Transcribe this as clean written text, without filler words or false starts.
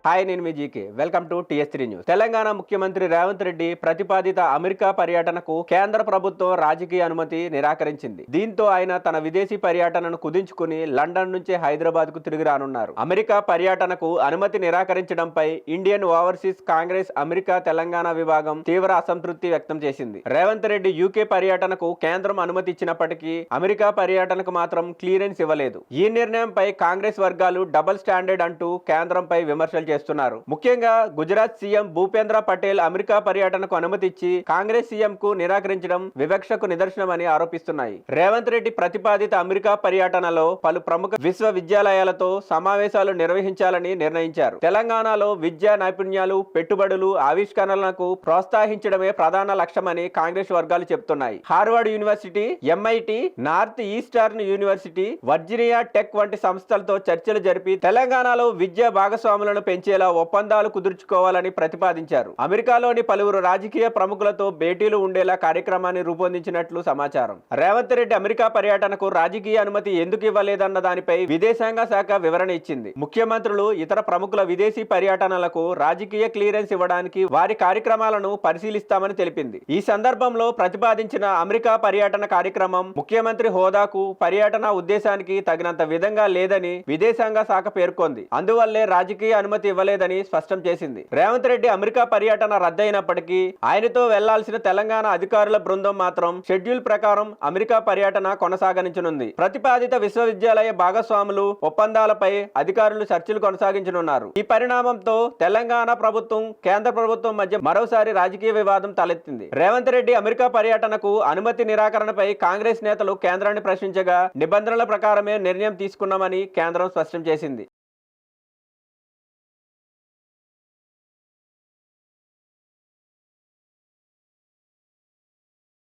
Hi, నేను మీ GK. Welcome to టీఎస్3 న్యూస్. తెలంగాణ ముఖ్యమంత్రి రేవంత్ రెడ్డి ప్రతిపాదిత అమెరికా పర్యటనకు కేంద్ర ప్రభుత్వం రాజకీయ అనుమతి నిరాకరించింది. దీంతో ఆయన తన విదేశీ పర్యటనను కుదించుకుని లండన్ నుంచి హైదరాబాద్ కు తిరిగి రానున్నారు. అమెరికా పర్యటనకు అనుమతి నిరాకరించడంపై Indian overseas Congress America Telangana విభాగం తీవ్ర అసంతృప్తి వ్యక్తం చేసింది. రేవంత్ రెడ్డి యూకే పర్యటనకు కేంద్రం అనుమతి ఇచ్చినప్పటికీ అమెరికా పర్యటనకు మాత్రం క్లియరెన్స్ ఇవ్వలేదు. ఈ నిర్ణయంపై కాంగ్రెస్ వర్గాలు డబుల్ స్టాండర్డ్ అంటూ కేంద్రంపై విమర్శలు చేస్తున్నారు. ముఖ్యంగా గుజరాత్ సీఎం భూపేంద్ర పటేల్ అమెరికా పర్యటనకు అనుమతి ఇచ్చి కాంగ్రెస్ సీఎం కు నిరాకరించడం వివక్షకు నిదర్శనమని ఆరోపిస్తున్నాయి. రేవంత్ రెడ్డి ప్రతిపాదిత అమెరికా పర్యటనలో పలు ప్రముఖ విశ్వవిద్యాలయాలతో సమావేశాలు నిర్వహించాలని నిర్ణయించారు. తెలంగాణలో విద్యా నైపుణ్యాలు, పెట్టుబడులు, ఆవిష్కరణలకు ప్రోత్సహించడమే ప్రధాన లక్ష్యమని కాంగ్రెస్ వర్గాలు చెబుతున్నాయి. Harvard university, MIT, north eastern university, Virginia tech వంటి సంస్థలతో చర్చలు జరిపి తెలంగాణలో విద్యా భాగస్వాములను పెంచేలా ఒప్పందాలు కుదుర్చుకోవాలని ప్రతిపాదించారు. అమెరికాలోని పలువురు రాజకీయ ప్రముఖులతో భేటీలు ఉండేలా కార్యక్రమాన్ని రూపొందించినట్లు సమాచారం. రేవంత్ రెడ్డి అమెరికా పర్యటనకు రాజకీయ అనుమతి ఎందుకు ఇవ్వలేదన్న దానిపై విదేశాంగ శాఖ వివరణ ఇచ్చింది. ముఖ్యమంత్రులు ఇతర ప్రముఖుల విదేశీ పర్యటనలకు రాజకీయ క్లియరెన్స్ ఇవ్వడానికి వారి కార్యక్రమాలను పరిశీలిస్తామని తెలిపింది. ఈ సందర్భంలో ప్రతిపాదించిన అమెరికా పర్యటన కార్యక్రమం ముఖ్యమంత్రి హోదాకు, పర్యటన ఉద్దేశానికి తగినంత విధంగా లేదని విదేశాంగ శాఖ పేర్కొంది. అందువల్లే రాజకీయ అనుమతి ఇవ్వలేదని స్పష్టం చేసింది. రేవంత్ రెడ్డి అమెరికా పర్యటన రద్దయినప్పటికీ ఆయనతో వెళ్లాల్సిన తెలంగాణ అధికారుల బృందం మాత్రం షెడ్యూల్ ప్రకారం అమెరికా పర్యటన కొనసాగించనుంది. ప్రతిపాదిత విశ్వవిద్యాలయ భాగస్వాములు ఒప్పందాలపై అధికారులు చర్చలు కొనసాగించనున్నారు. ఈ పరిణామంతో తెలంగాణ ప్రభుత్వం, కేంద్ర ప్రభుత్వం మధ్య మరోసారి రాజకీయ వివాదం తలెత్తింది. రేవంత్ రెడ్డి అమెరికా పర్యటనకు అనుమతి నిరాకరణపై కాంగ్రెస్ నేతలు కేంద్రాన్ని ప్రశ్నించగా నిబంధనల ప్రకారమే నిర్ణయం తీసుకున్నామని కేంద్రం స్పష్టం చేసింది.